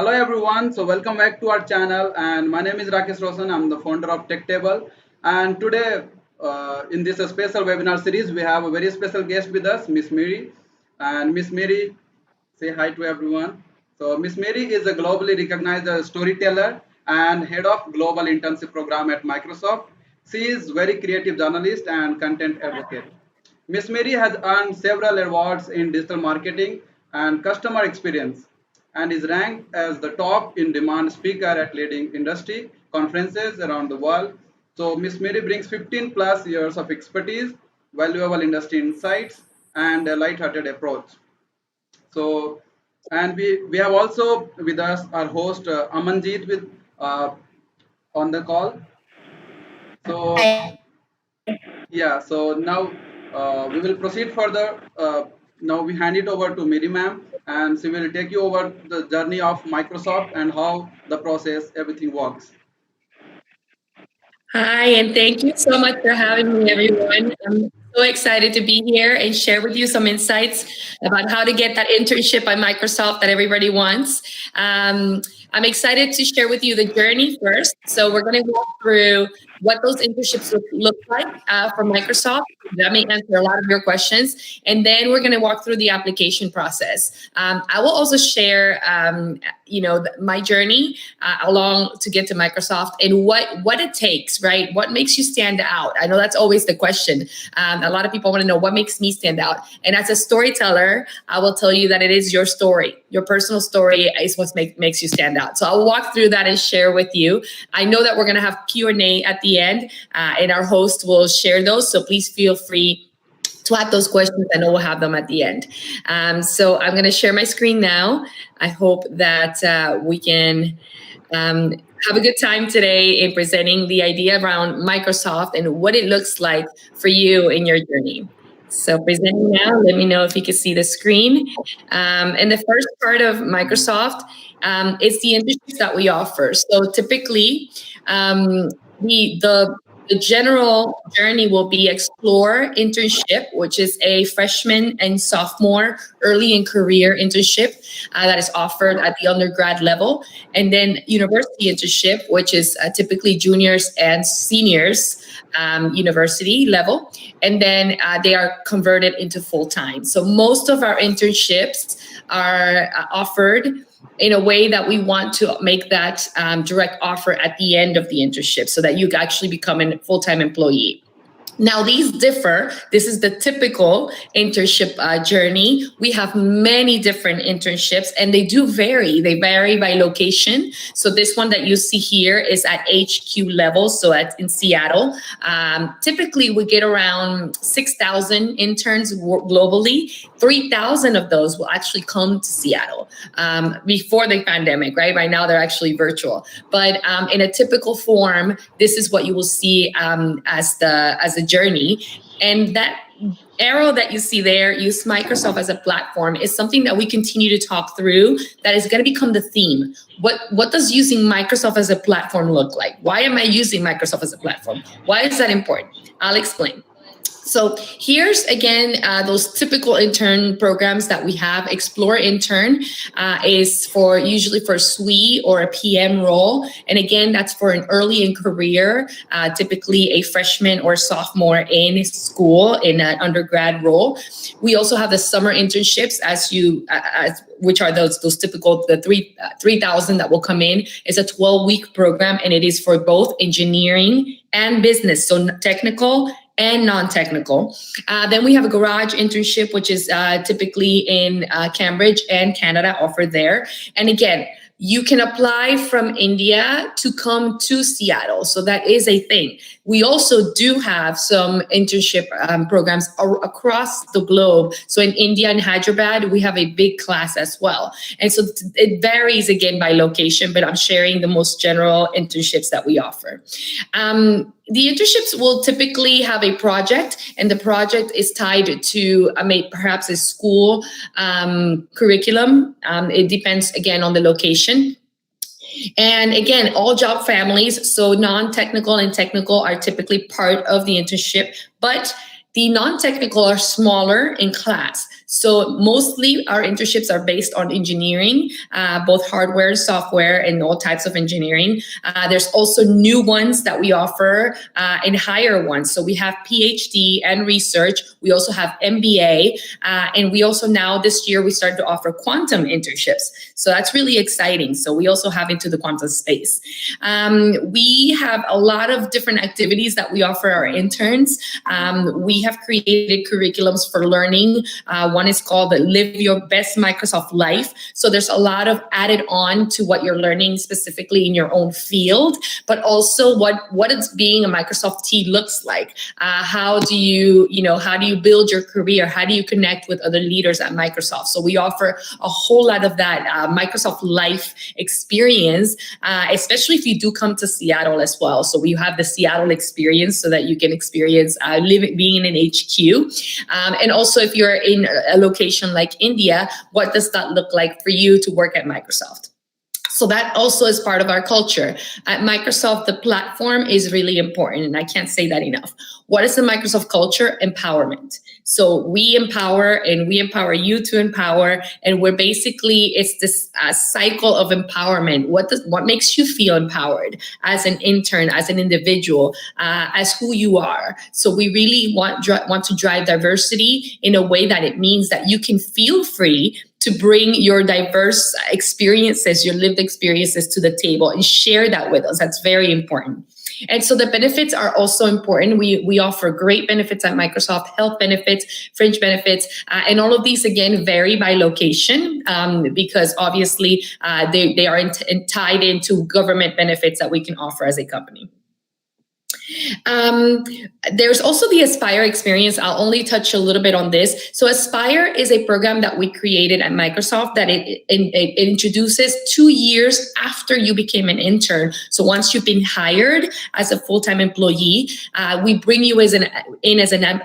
Hello everyone, so welcome back to our channel and my name is Rakesh Roshan. I'm the founder of TechTable and today in this special webinar series we have a very special guest with us, Miss Mary. And Miss Mary, say hi to everyone. So Miss Mary is a globally recognized storyteller and head of global internship program at Microsoft. She is very creative journalist and content advocate. Miss Mary has earned several awards in digital marketing and customer experience and is ranked as the top in demand speaker at leading industry conferences around the world. So Miss Mary brings 15 plus years of expertise, valuable industry insights, and a light-hearted approach. So, and we have also with us our host Amanjeet with on the call. So Hi. yeah, so now we will proceed further. Now we hand it over to Mary ma'am, and she will take you over the journey of Microsoft and how the process, everything works. Hi, and thank you so much for having me, everyone. I'm so excited to be here and share with you some insights about how to get that internship by Microsoft that everybody wants. I'm excited to share with you the journey first. So we're going to walk through what those internships look like for Microsoft. That may answer a lot of your questions. And then we're going to walk through the application process. I will also share, my journey along to get to Microsoft and what it takes, right? What makes you stand out? I know that's always the question. A lot of people want to know what makes me stand out. And as a storyteller, I will tell you that it is your story. Your personal story is what makes you stand out. So I'll walk through that and share with you. I know that we're going to have Q&A at the end, and our host will share those. So please feel free to add those questions. I know we'll have them at the end. So I'm going to share my screen now. I hope that we can have a good time today in presenting the idea around Microsoft and what it looks like for you in your journey. So presenting now, let me know if you can see the screen. And the first part of Microsoft is the internships that we offer. So typically, the general journey will be Explore Internship, which is a freshman and sophomore early in career internship that is offered at the undergrad level. And then University Internship, which is typically juniors and seniors university level. And then they are converted into full time. So most of our internships are offered in a way that we want to make that direct offer at the end of the internship so that you actually become a full-time employee. Now, these differ. This is the typical internship journey. We have many different internships, and they do vary. They vary by location. So this one that you see here is at HQ level, so in Seattle. Typically, we get around 6,000 interns globally. 3,000 of those will actually come to Seattle before the pandemic, right? Right now, they're actually virtual. But in a typical form, this is what you will see as a journey. And that arrow that you see there, use Microsoft as a platform, is something that we continue to talk through that is going to become the theme. What does using Microsoft as a platform look like? Why am I using Microsoft as a platform? Why is that important? I'll explain. So here's again those typical intern programs that we have. Explore Intern is usually for a SWE or a PM role, and again that's for an early in career, typically a freshman or sophomore in school in an undergrad role. We also have the summer internships, which are those typical 3,000 that will come in. It's a 12-week program, and it is for both engineering and business, so technical and non-technical. Then we have a garage internship, which is typically in Cambridge and Canada, offered there. And again, you can apply from India to come to Seattle. So that is a thing. We also do have some internship programs across the globe. So in India and Hyderabad, we have a big class as well. And so it varies again by location, but I'm sharing the most general internships that we offer. The internships will typically have a project, and the project is tied to perhaps a school curriculum. It depends again on the location. And again, all job families, so non-technical and technical are typically part of the internship, but the non-technical are smaller in class. So mostly our internships are based on engineering, both hardware, software, and all types of engineering. There's also new ones that we offer and higher ones. So we have PhD and research. We also have MBA. And we also now this year, we started to offer quantum internships. So that's really exciting. So we also have into the quantum space. We have a lot of different activities that we offer our interns. We have created curriculums for learning. One is called Live Your Best Microsoft Life. So there's a lot of added on to what you're learning specifically in your own field, but also what it's being a Microsoft T looks like. How do you build your career? How do you connect with other leaders at Microsoft? So we offer a whole lot of that Microsoft Life experience, especially if you do come to Seattle as well. So we have the Seattle experience so that you can experience being in an HQ. And also if you're in a location like India, what does that look like for you to work at Microsoft? So that also is part of our culture. At Microsoft, the platform is really important, and I can't say that enough. What is the Microsoft culture? Empowerment. So we empower, and we empower you to empower, and we're basically, it's this cycle of empowerment. What makes you feel empowered as an intern, as an individual, as who you are? So we really want to drive diversity in a way that it means that you can feel free to bring your diverse experiences, your lived experiences to the table and share that with us. That's very important. And so the benefits are also important. We offer great benefits at Microsoft, health benefits, fringe benefits, and all of these, again, vary by location because obviously they are tied into government benefits that we can offer as a company. There's also the Aspire experience. I'll only touch a little bit on this. So Aspire is a program that we created at Microsoft that it introduces 2 years after you became an intern. So once you've been hired as a full-time employee, we bring you as an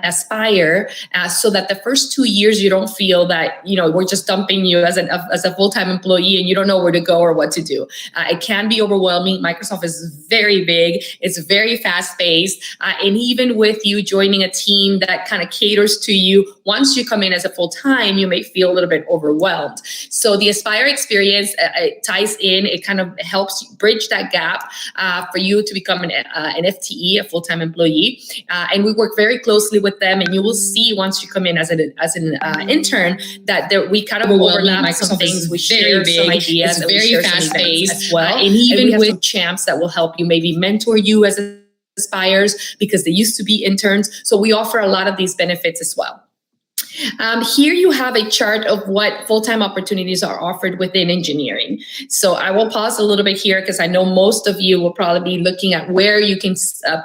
Aspire so that the first 2 years you don't feel that, we're just dumping you as a full-time employee and you don't know where to go or what to do. It can be overwhelming. Microsoft is very big. It's very fast-paced. And even with you joining a team that kind of caters to you, once you come in as a full-time, you may feel a little bit overwhelmed. So the Aspire experience it ties in. It kind of helps bridge that gap for you to become an FTE, a full-time employee. And we work very closely with them. And you will see once you come in as an intern that we kind of overlap some things. We share some ideas. It's very fast-paced as well. And even with champs that will help you maybe mentor you as Aspires because they used to be interns. So we offer a lot of these benefits as well. Here you have a chart of what full-time opportunities are offered within engineering. So I will pause a little bit here because I know most of you will probably be looking at where you can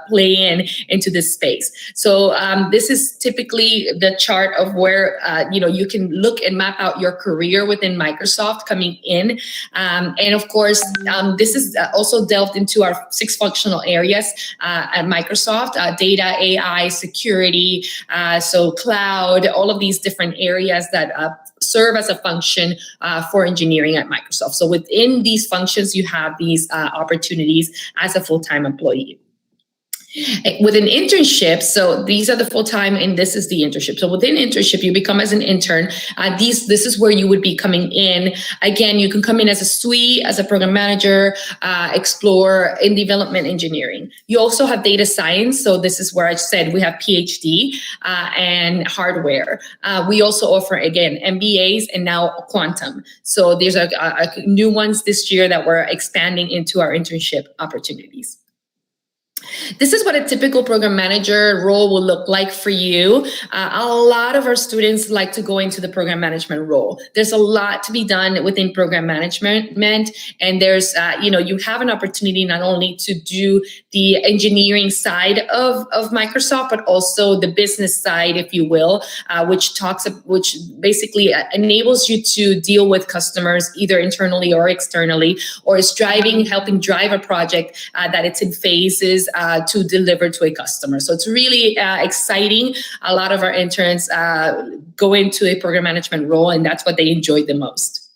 play into this space. So this is typically the chart of where you can look and map out your career within Microsoft coming in. And of course, this is also delved into our 6 functional areas at Microsoft: data, AI, security, so cloud, all of these different areas that serve as a function for engineering at Microsoft. So within these functions, you have these opportunities as a full-time employee. With an internship, so these are the full-time and this is the internship. So within internship, you become as an intern. This is where you would be coming in. Again, you can come in as a SWE, as a program manager, explore in development engineering. You also have data science. So this is where I said we have PhD and hardware. We also offer, again, MBAs and now quantum. So these are new ones this year that we're expanding into our internship opportunities. This is what a typical program manager role will look like for you. A lot of our students like to go into the program management role. There's a lot to be done within program management, and there's, you have an opportunity not only to do the engineering side of Microsoft, but also the business side, if you will, which basically enables you to deal with customers either internally or externally, or is helping drive a project that it's in phases to deliver to a customer. So it's really exciting. A lot of our interns go into a program management role, and that's what they enjoy the most.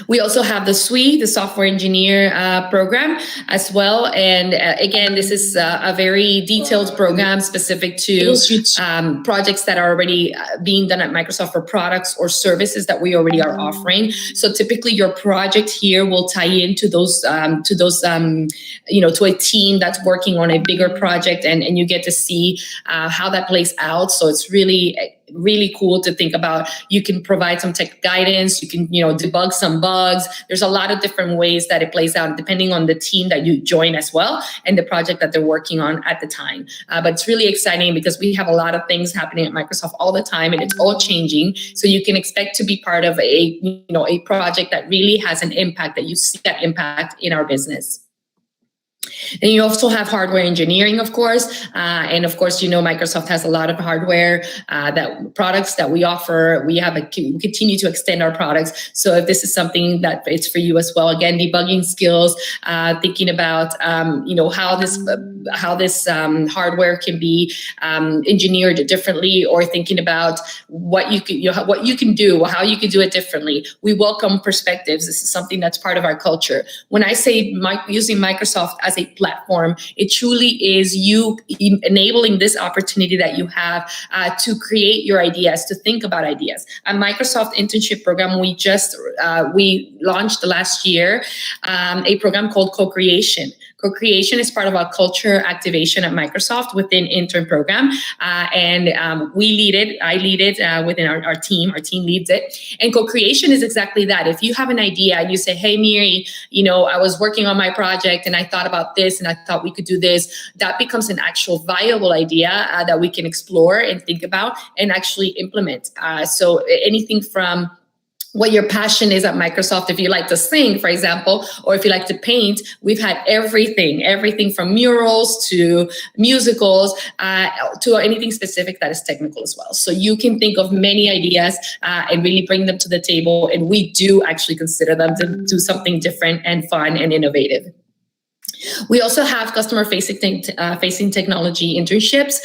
We also have the SWE, the software engineer program as well. And again, this is a very detailed program specific to projects that are already being done at Microsoft for products or services that we already are offering. So typically your project here will tie into those, to a team that's working on a bigger project, and you get to see how that plays out. So it's really cool to think about. You can provide some tech guidance, you can debug some bugs. There's a lot of different ways that it plays out depending on the team that you join as well and the project that they're working on at the time. But it's really exciting because we have a lot of things happening at Microsoft all the time, and it's all changing. So you can expect to be part of a project that really has an impact, that you see that impact in our business. And you also have hardware engineering, of course. And of course, Microsoft has a lot of hardware products that we offer. We continue to extend our products. So if this is something that it's for you as well, again, debugging skills, thinking about how this hardware can be engineered differently, or thinking about what you can do, how you can do it differently. We welcome perspectives. This is something that's part of our culture. When I say using Microsoft as a platform, it truly is you enabling this opportunity that you have to create your ideas, to think about ideas. A Microsoft internship program, we launched last year a program called Co-Creation. Co-creation is part of our culture activation at Microsoft within Intern program. And we lead it. I lead it within our team. Our team leads it. And co-creation is exactly that. If you have an idea and you say, hey, Miri, I was working on my project and I thought about this and I thought we could do this, that becomes an actual viable idea that we can explore and think about and actually implement. So anything from what your passion is at Microsoft. If you like to sing, for example, or if you like to paint, we've had everything from murals to musicals to anything specific that is technical as well. So you can think of many ideas and really bring them to the table. And we do actually consider them to do something different and fun and innovative. We also have customer-facing technology internships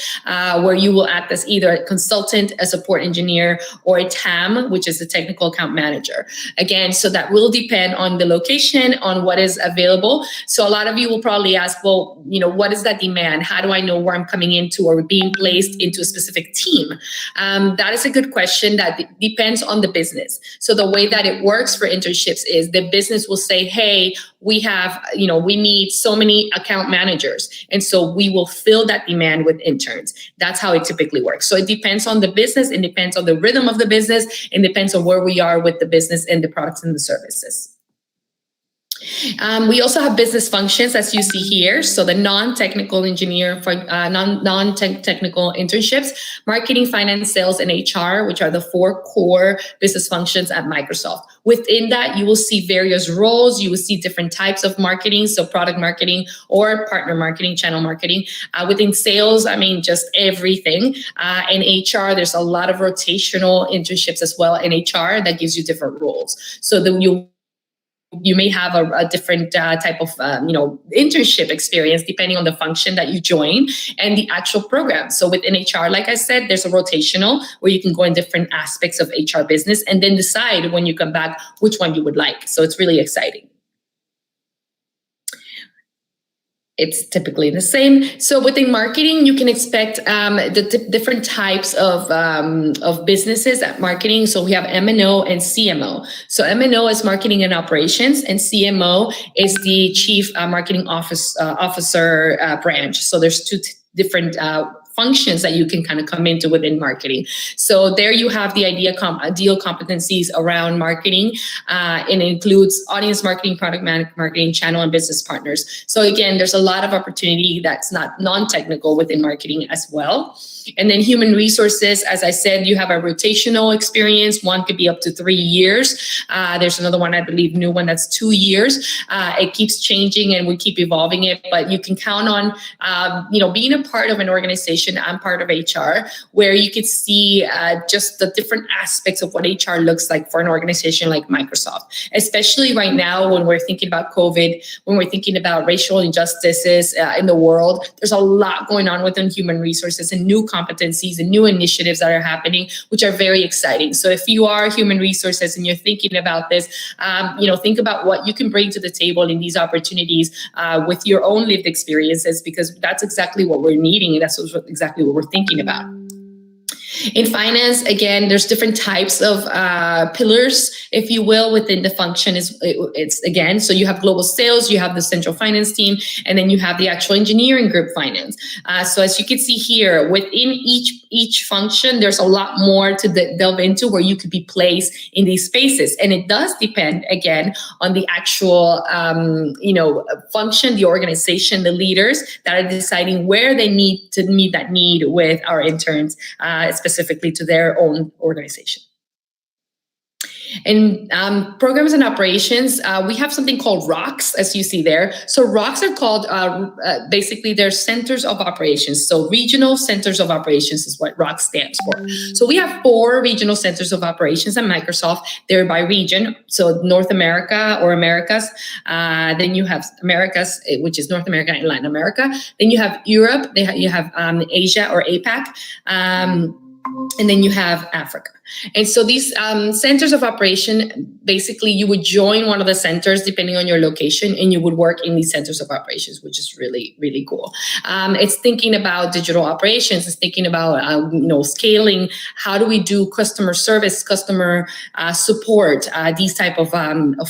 where you will act as either a consultant, a support engineer, or a TAM, which is a technical account manager. Again, so that will depend on the location, on what is available. So a lot of you will probably ask, well, what is that demand? How do I know where I'm coming into or being placed into a specific team? That is a good question. That depends on the business. So the way that it works for internships is the business will say, hey, we have, we need so many account managers. And so we will fill that demand with interns. That's how it typically works. So it depends on the business. It depends on the rhythm of the business. It depends on where we are with the business and the products and the services. We also have business functions, as you see here. So the non-technical engineer for non-technical internships, marketing, finance, sales, and HR, which are the 4 core business functions at Microsoft. Within that, you will see various roles. You will see different types of marketing, so product marketing or partner marketing, channel marketing. Within sales, just everything. In HR, there's a lot of rotational internships as well in HR that gives you different roles. So you may have a different type of internship experience depending on the function that you join and the actual program. So within HR, like I said, there's a rotational where you can go in different aspects of HR business and then decide when you come back which one you would like. So it's really exciting. It's typically the same. So within marketing, you can expect the different types of businesses at marketing. So we have M&O and CMO. So M&O is marketing and operations, and CMO is the chief marketing officer branch. So there's two different functions that you can kind of come into within marketing. So there you have the ideal competencies around marketing, and it includes audience marketing, product marketing, channel and business partners. So again, there's a lot of opportunity that's not non-technical within marketing as well. And then human resources, as I said, you have a rotational experience. One could be up to 3 years. There's another one, I believe, new one that's 2 years. It keeps changing and we keep evolving it, but you can count on, being a part of an organization organization. I'm part of HR, where you could see just the different aspects of what HR looks like for an organization like Microsoft, especially right now when we're thinking about COVID, when we're thinking about racial injustices in the world. There's a lot going on within human resources and new competencies and new initiatives that are happening, which are very exciting. So if you are human resources and you're thinking about this, think about what you can bring to the table in these opportunities with your own lived experiences, because that's exactly what we're needing, and that's exactly what we're thinking about. In finance, again, there's different types of pillars, if you will, within the function. It's again, so you have global sales, you have the central finance team, and then you have the actual engineering group finance. So as you can see here, within each function, there's a lot more to delve into where you could be placed in these spaces. And it does depend, again, on the actual, function, the organization, the leaders that are deciding where they need to meet that need with our interns, specifically to their own organization. In programs and operations, we have something called ROCs, as you see there. So ROCs are called, basically, they're centers of operations. So regional centers of operations is what ROC stands for. So we have 4 regional centers of operations at Microsoft. They're by region. So North America or Americas. Then you have Americas, which is North America and Latin America. Then you have Europe. You have Asia or APAC. And then you have Africa. And so these centers of operation, basically you would join one of the centers depending on your location, and you would work in these centers of operations, which is really, really cool. It's thinking about digital operations. It's thinking about, scaling. How do we do customer service, customer support, these type of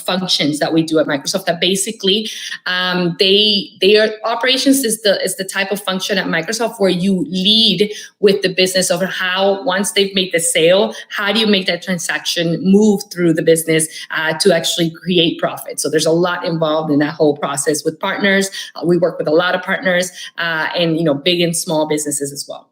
functions that we do at Microsoft that basically they are operations is the type of function at Microsoft where you lead with the business of how, once they've made the sale, how do you make that transaction move through the business to actually create profit? So there's a lot involved in that whole process with partners. We work with a lot of partners and big and small businesses as well.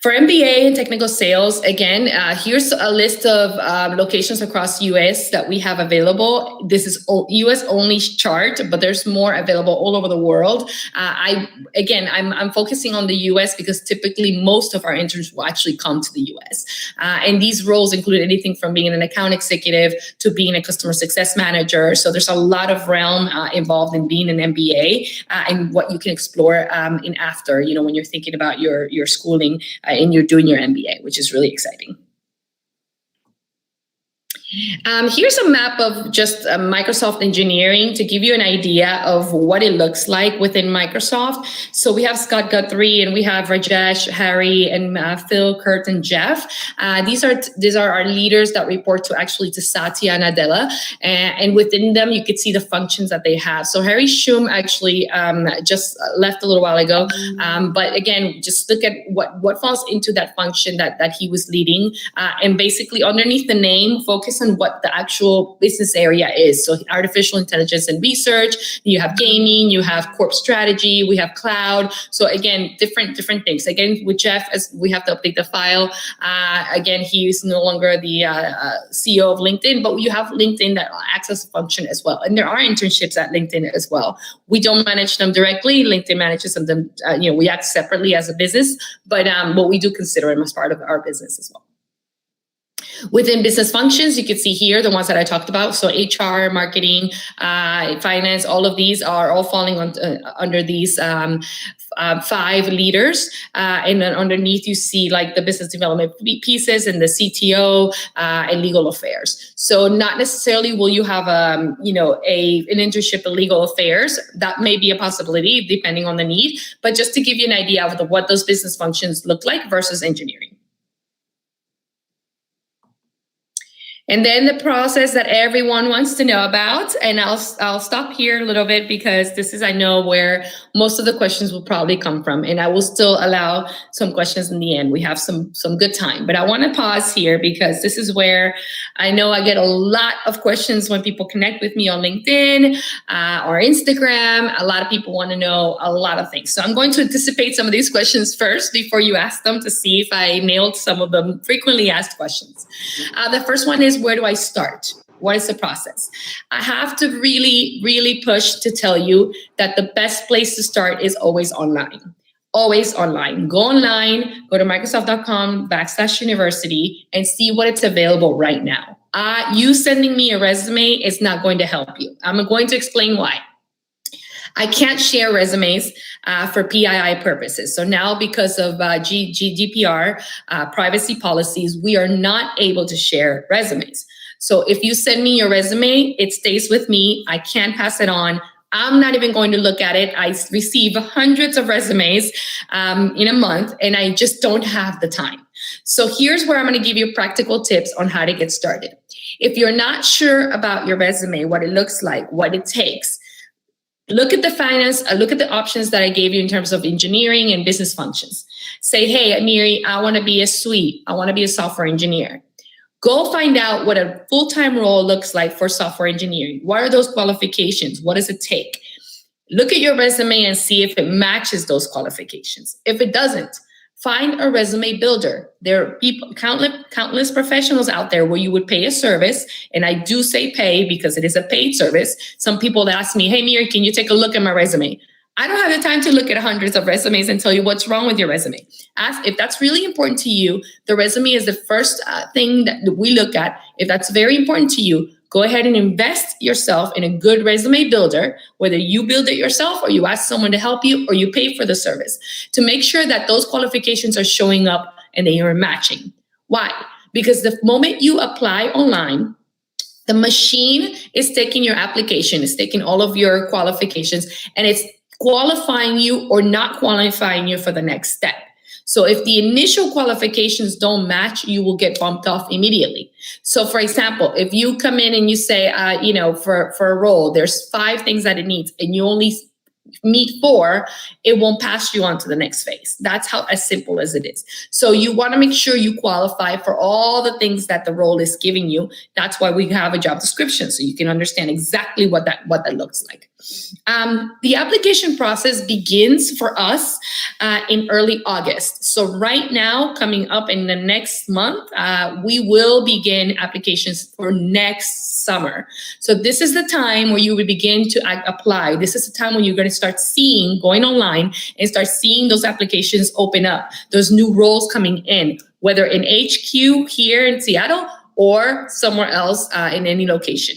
For MBA and technical sales, again, here's a list of locations across US that we have available. This is US only chart, but there's more available all over the world. I'm focusing on the US because typically most of our interns will actually come to the US. And these roles include anything from being an account executive to being a customer success manager. So there's a lot of realm involved in being an MBA and what you can explore in after, when you're thinking about your schooling and you're doing your MBA, which is really exciting. Here's a map of just Microsoft engineering to give you an idea of what it looks like within Microsoft. So we have Scott Guthrie, and we have Rajesh, Harry, and Phil, Kurt, and Jeff. These are our leaders that report to Satya and Adela. And within them, you could see the functions that they have. So Harry Shum actually just left a little while ago. But again, just look at what falls into that function that he was leading. And basically underneath the name, focus on what the actual business area is. So artificial intelligence and research, you have gaming, you have corp strategy, we have cloud. So again, different things. Again, with Jeff, as we have to update the file. Again, he is no longer the CEO of LinkedIn, but you have LinkedIn that acts as a function as well. And there are internships at LinkedIn as well. We don't manage them directly. LinkedIn manages them. We act separately as a business, but we do consider them as part of our business as well. Within business functions, you can see here the ones that I talked about. So HR, marketing, finance, all of these are all falling under these 5 leaders. And then underneath you see like the business development pieces and the CTO and legal affairs. So not necessarily will you have an internship in legal affairs. That may be a possibility depending on the need, but just to give you an idea of what those business functions look like versus engineering. And then the process that everyone wants to know about, and I'll stop here a little bit because this is, I know, where most of the questions will probably come from, and I will still allow some questions in the end. We have some good time, but I want to pause here because this is where I know I get a lot of questions when people connect with me on LinkedIn or Instagram. A lot of people want to know a lot of things. So I'm going to anticipate some of these questions first before you ask them to see if I nailed some of them frequently asked questions. The first one is, where do I start? What is the process? I have to really, really push to tell you that the best place to start is always online. always online. Go online, go to Microsoft.com/university and see what it's available right now. You sending me a resume is not going to help you. I'm going to explain why. I can't share resumes for PII purposes. So now, because of GDPR privacy policies, we are not able to share resumes. So if you send me your resume, it stays with me. I can't pass it on. I'm not even going to look at it. I receive hundreds of resumes in a month, and I just don't have the time. So here's where I'm going to give you practical tips on how to get started. If you're not sure about your resume, what it looks like, what it takes, look at the look at the options that I gave you in terms of engineering and business functions. Say, hey, Amiri, I want to be a SWE. I want to be a software engineer. Go find out what a full-time role looks like for software engineering. What are those qualifications? What does it take? Look at your resume and see if it matches those qualifications. If it doesn't, find a resume builder. There are people, countless professionals out there where you would pay a service, and I do say pay because it is a paid service. Some people ask me, hey, Miri, can you take a look at my resume? I don't have the time to look at hundreds of resumes and tell you what's wrong with your resume. Ask if that's really important to you. The resume is the first thing that we look at. If that's very important to you, go ahead and invest yourself in a good resume builder, whether you build it yourself or you ask someone to help you or you pay for the service, to make sure that those qualifications are showing up and they are matching. Why? Because the moment you apply online, the machine is taking your application, it's taking all of your qualifications, and it's qualifying you or not qualifying you for the next step. So if the initial qualifications don't match, you will get bumped off immediately. So for example, if you come in and you say, for a role, there's 5 things that it needs and you only meet 4, it won't pass you on to the next phase. That's how as simple as it is. So you want to make sure you qualify for all the things that the role is giving you. That's why we have a job description, so you can understand exactly what that looks like. The application process begins for us in early August. So right now, coming up in the next month, we will begin applications for next summer. So this is the time where you will begin to apply. This is the time when you're going to start going online and start seeing those applications open up, those new roles coming in, whether in HQ here in Seattle or somewhere else in any location.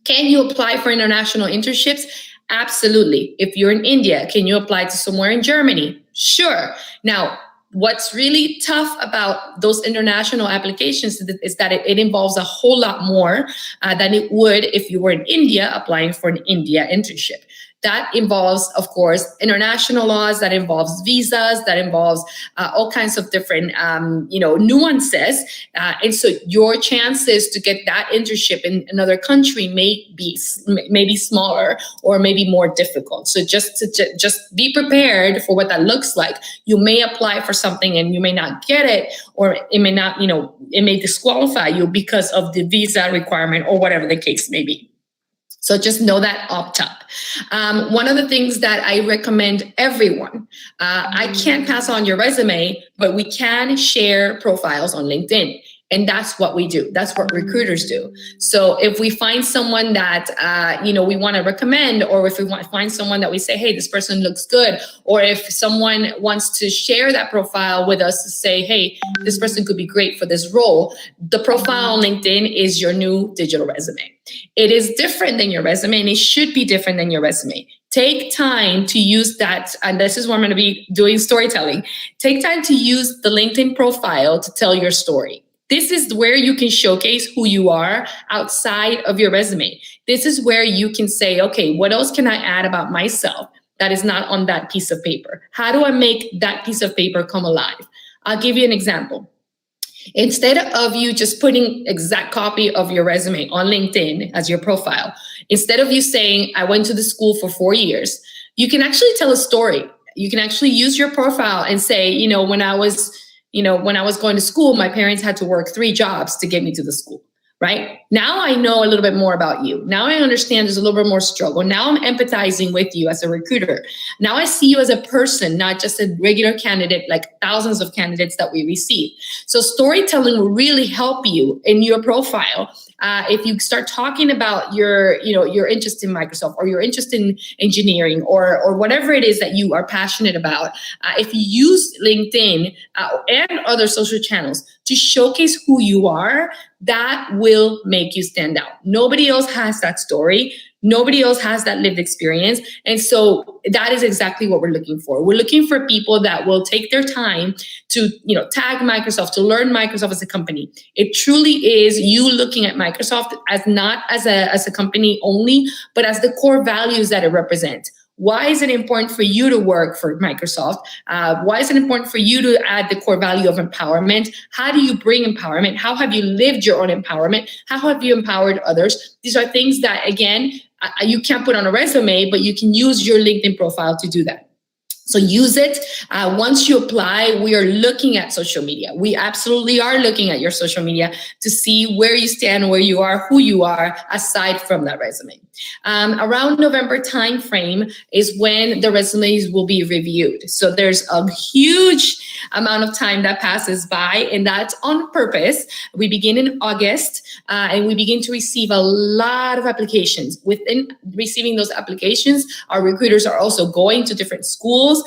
Can you apply for international internships? Absolutely. If you're in India, can you apply to somewhere in Germany? Sure. Now, what's really tough about those international applications is that it involves a whole lot more than it would if you were in India applying for an India internship. That involves, of course, international laws, that involves visas, that involves all kinds of different, nuances. And so your chances to get that internship in another country may be smaller or maybe more difficult. So just be prepared for what that looks like. You may apply for something and you may not get it, or it may not, it may disqualify you because of the visa requirement or whatever the case may be. So just know that up top. One of the things that I recommend everyone, I can't pass on your resume, but we can share profiles on LinkedIn. And that's what we do. That's what recruiters do. So if we find someone that, we want to recommend, or if we want to find someone that we say, hey, this person looks good, or if someone wants to share that profile with us to say, hey, this person could be great for this role, the profile on LinkedIn is your new digital resume. It is different than your resume, and it should be different than your resume. Take time to use that, and this is where I'm going to be doing storytelling. Take time to use the LinkedIn profile to tell your story. This is where you can showcase who you are outside of your resume. This is where you can say, okay, what else can I add about myself that is not on that piece of paper? How do I make that piece of paper come alive? I'll give you an example. Instead of you just putting exact copy of your resume on LinkedIn as your profile, instead of you saying, I went to the school for 4 years, you can actually tell a story. You can actually use your profile and say, when I was going to school, my parents had to work 3 jobs to get me to the school, right? Now I know a little bit more about you. Now I understand there's a little bit more struggle. Now I'm empathizing with you as a recruiter. Now I see you as a person, not just a regular candidate, like thousands of candidates that we receive. So storytelling will really help you in your profile. If you start talking about your interest in Microsoft, or your interest in engineering, or whatever it is that you are passionate about, if you use LinkedIn and other social channels to showcase who you are, that will make you stand out. Nobody else has that story. Nobody else has that lived experience. And so that is exactly what we're looking for. We're looking for people that will take their time to, tag Microsoft, to learn Microsoft as a company. It truly is you looking at Microsoft as not as a company only, but as the core values that it represents. Why is it important for you to work for Microsoft? Why is it important for you to add the core value of empowerment? How do you bring empowerment? How have you lived your own empowerment? How have you empowered others? These are things that, again, you can't put on a resume, but you can use your LinkedIn profile to do that. So use it. Once you apply, we are looking at social media. We absolutely are looking at your social media to see where you stand, where you are, who you are, aside from that resume. Around November timeframe is when the resumes will be reviewed. So there's a huge amount of time that passes by, and that's on purpose. We begin in August, and we begin to receive a lot of applications. Within receiving those applications, our recruiters are also going to different schools.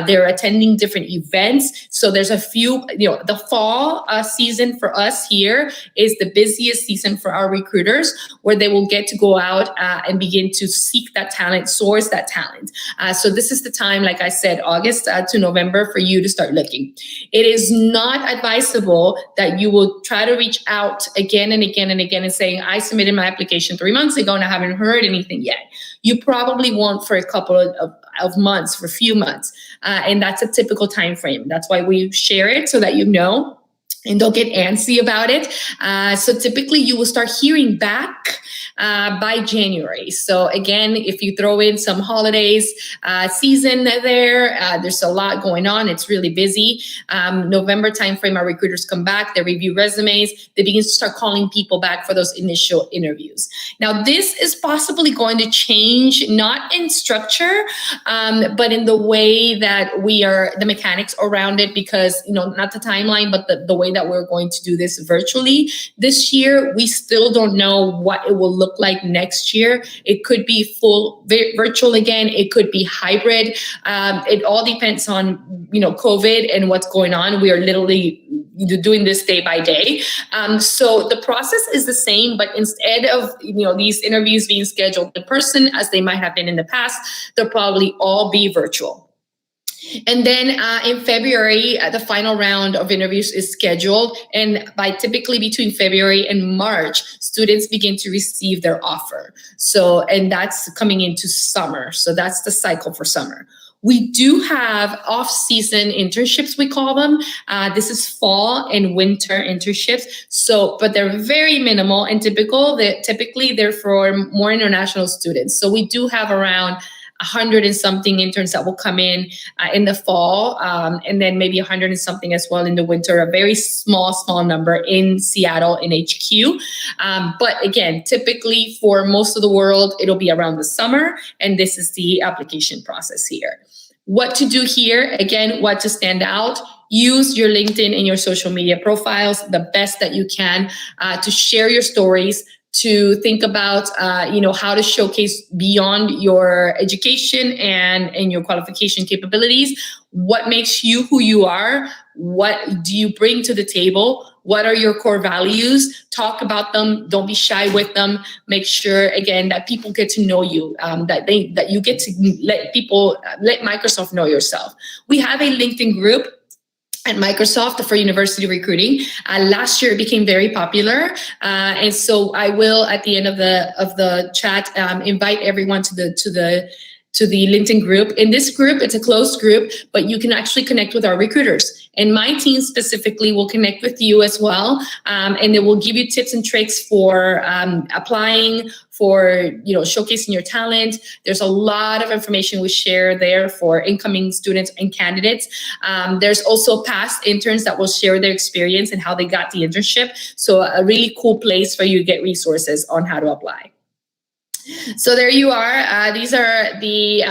They're attending different events. So there's a few, the fall season for us here is the busiest season for our recruiters, where they will get to go out and begin to seek that talent, source that talent. So this is the time, like I said, August to November, for you to start looking. It is not advisable that you will try to reach out again and again and again and saying, I submitted my application 3 months ago and I haven't heard anything yet. You probably won't for a couple of months, for a few months. And that's a typical time frame. That's why we share it, so that you know and don't get antsy about it. So typically you will start hearing back by January. So again, if you throw in some holidays season there's a lot going on. It's really busy. November timeframe, our recruiters come back, they review resumes, they begin to start calling people back for those initial interviews. Now, this is possibly going to change, not in structure, but in the way that the mechanics around it, because, not the timeline, but the way that we're going to do this virtually this year. We still don't know what it will look like next year. It could be full virtual again. It could be hybrid. It all depends on, COVID and what's going on. We are literally doing this day by day. So the process is the same, but instead of, these interviews being scheduled in person as they might have been in the past, they'll probably all be virtual. And then in February, the final round of interviews is scheduled. And by typically between February and March, students begin to receive their offer. So, and that's coming into summer. So that's the cycle for summer. We do have off-season internships, we call them. This is fall and winter internships. So, but they're very minimal and typically they're for more international students. So we do have around 100 and something interns that will come in the fall, and then maybe 100 and something as well in the winter, a very small number in Seattle in HQ. But again, typically for most of the world, it'll be around the summer, and this is the application process here. What to do here, again, what to stand out. Use your LinkedIn and your social media profiles the best that you can to share your stories, to think about, how to showcase beyond your education and your qualification capabilities. What makes you who you are? What do you bring to the table? What are your core values? Talk about them. Don't be shy with them. Make sure, again, that people get to know you, that you get to let Microsoft know yourself. We have a LinkedIn group at Microsoft for university recruiting. Last year it became very popular, and so I will, at the end of the chat, invite everyone to the to the LinkedIn group. In this group, it's a closed group, but you can actually connect with our recruiters. And my team specifically will connect with you as well, and they will give you tips and tricks for applying, for showcasing your talent. There's a lot of information we share there for incoming students and candidates. There's also past interns that will share their experience and how they got the internship. So a really cool place for you to get resources on how to apply. So there you are. These are the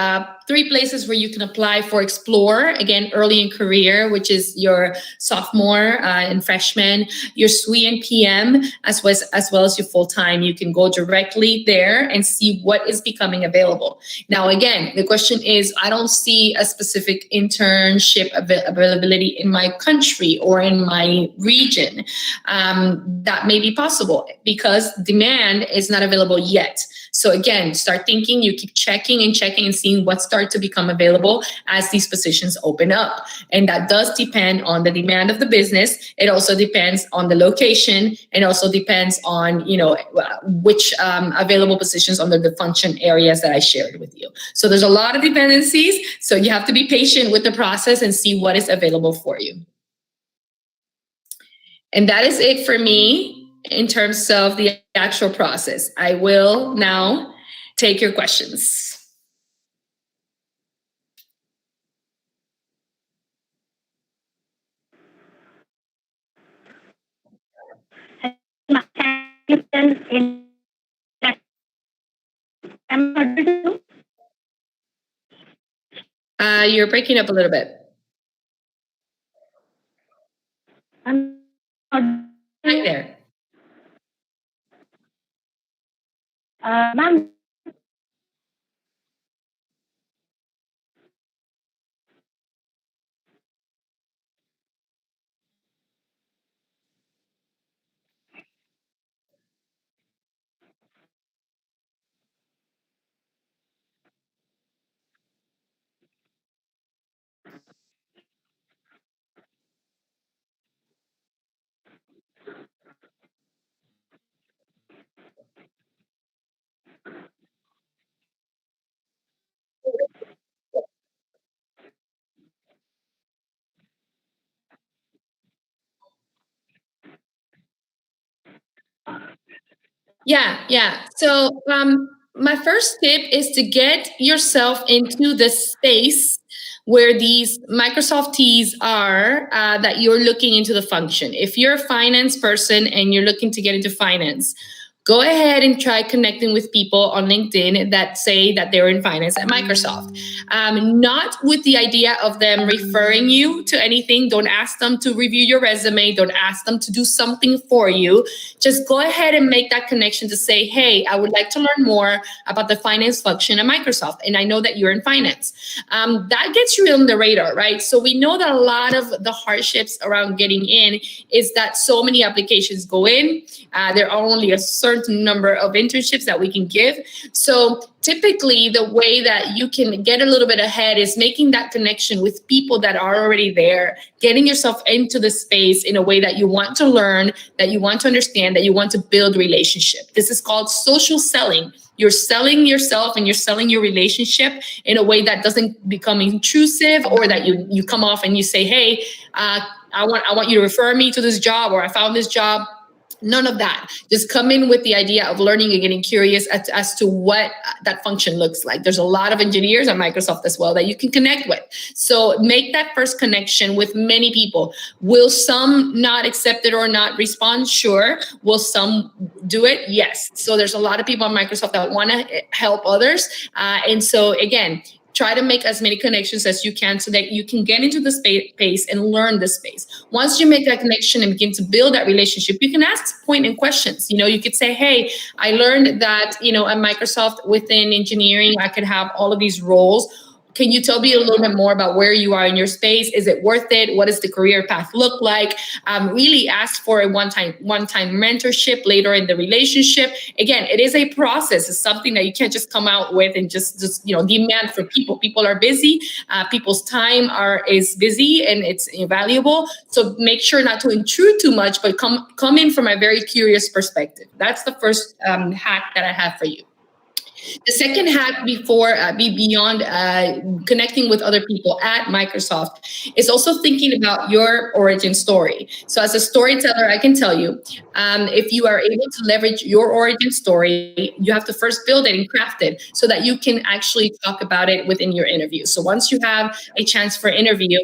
3 places where you can apply for Explore. Again, early in career, which is your sophomore and freshman, your SWE and PM, as well as your full-time. You can go directly there and see what is becoming available. Now, again, the question is, I don't see a specific internship availability in my country or in my region. That may be possible because demand is not available yet. So again, start thinking, you keep checking and seeing what start to become available as these positions open up. And that does depend on the demand of the business. It also depends on the location, and also depends on, which available positions under the function areas that I shared with you. So there's a lot of dependencies. So you have to be patient with the process and see what is available for you. And that is it for me in terms of the actual process. I will now take your questions. You're breaking up a little bit. Right there. Ma'am. Yeah. So my first tip is to get yourself into the space where these Microsoft Teams are that you're looking into the function. If you're a finance person and you're looking to get into finance, go ahead and try connecting with people on LinkedIn that say that they're in finance at Microsoft. Not with the idea of them referring you to anything. Don't ask them to review your resume. Don't ask them to do something for you. Just go ahead and make that connection to say, hey, I would like to learn more about the finance function at Microsoft. And I know that you're in finance. That gets you on the radar, right? So we know that a lot of the hardships around getting in is that so many applications go in. There are only a certain number of internships that we can give. So typically the way that you can get a little bit ahead is making that connection with people that are already there, getting yourself into the space in a way that you want to learn, that you want to understand, that you want to build relationship. This is called social selling. You're selling yourself and you're selling your relationship in a way that doesn't become intrusive, or that you come off and you say, hey, I want you to refer me to this job, or I found this job. None of that. Just come in with the idea of learning and getting curious as to what that function looks like. There's a lot of engineers at Microsoft as well that you can connect with. So make that first connection with many people. Will some not accept it or not respond? Sure. Will some do it? Yes. So there's a lot of people at Microsoft that want to help others. And so again, try to make as many connections as you can so that you can get into the space and learn the space. Once you make that connection and begin to build that relationship, you can ask pointed questions. You could say, hey, I learned that, at Microsoft within engineering, I could have all of these roles. Can you tell me a little bit more about where you are in your space? Is it worth it? What does the career path look like? Really ask for a one-time mentorship later in the relationship. Again, it is a process. It's something that you can't just come out with and just demand for people. People are busy. People's time is busy and it's invaluable. So make sure not to intrude too much, but come in from a very curious perspective. That's the first hack that I have for you. The second hack before be beyond connecting with other people at Microsoft is also thinking about your origin story. So as a storyteller, I can tell you, if you are able to leverage your origin story, you have to first build it and craft it so that you can actually talk about it within your interview. So once you have a chance for interview,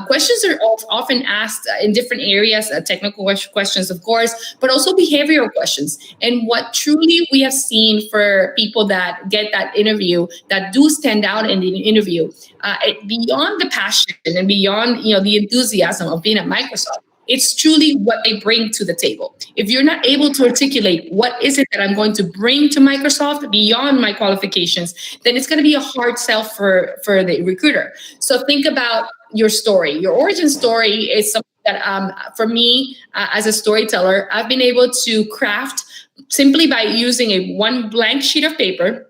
questions are often asked in different areas, technical questions, of course, but also behavioral questions. And what truly we have seen for people that get that interview, that do stand out in the interview, beyond the passion and beyond the enthusiasm of being at Microsoft, it's truly what they bring to the table. If you're not able to articulate what is it that I'm going to bring to Microsoft beyond my qualifications, then it's going to be a hard sell for the recruiter. So think about your story. Your origin story is something that, for me, as a storyteller, I've been able to craft simply by using one blank sheet of paper.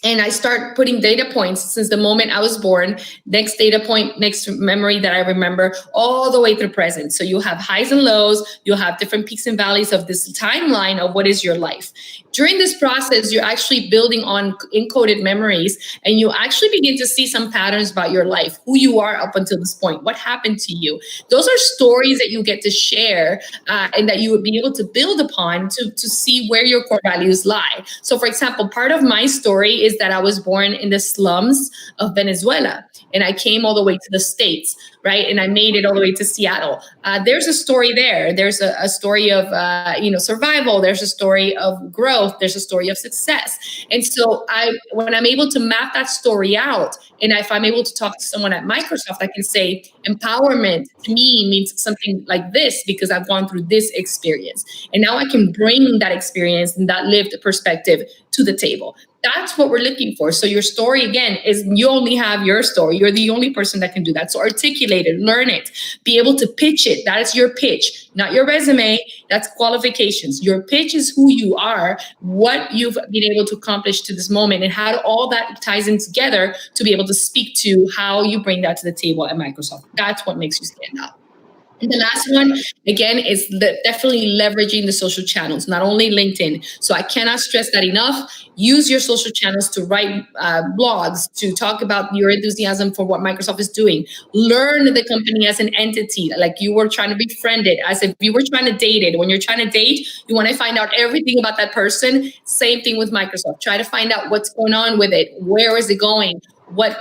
And I start putting data points since the moment I was born, next data point, next memory that I remember, all the way through present. So you'll have highs and lows, you'll have different peaks and valleys of this timeline of what is your life. During this process, you're actually building on encoded memories, and you actually begin to see some patterns about your life, who you are up until this point, what happened to you. Those are stories that you get to share and that you would be able to build upon to see where your core values lie. So for example, part of my story is that I was born in the slums of Venezuela, and I came all the way to the States, right? And I made it all the way to Seattle. There's a story there. There's a story of survival. There's a story of growth. There's a story of success. And so when I'm able to map that story out, and if I'm able to talk to someone at Microsoft, I can say empowerment to me means something like this because I've gone through this experience. And now I can bring that experience and that lived perspective to the table. That's what we're looking for. So your story, again, is you only have your story. You're the only person that can do that. So articulate it, learn it, be able to pitch it. That is your pitch, not your resume. That's qualifications. Your pitch is who you are, what you've been able to accomplish to this moment, and how all that ties in together to be able to speak to how you bring that to the table at Microsoft. That's what makes you stand out. And the last one, again, is definitely leveraging the social channels, not only LinkedIn. So I cannot stress that enough. Use your social channels to write blogs, to talk about your enthusiasm for what Microsoft is doing. Learn the company as an entity, like you were trying to befriend it, as if you were trying to date it. When you're trying to date, you want to find out everything about that person. Same thing with Microsoft. Try to find out what's going on with it. Where is it going? What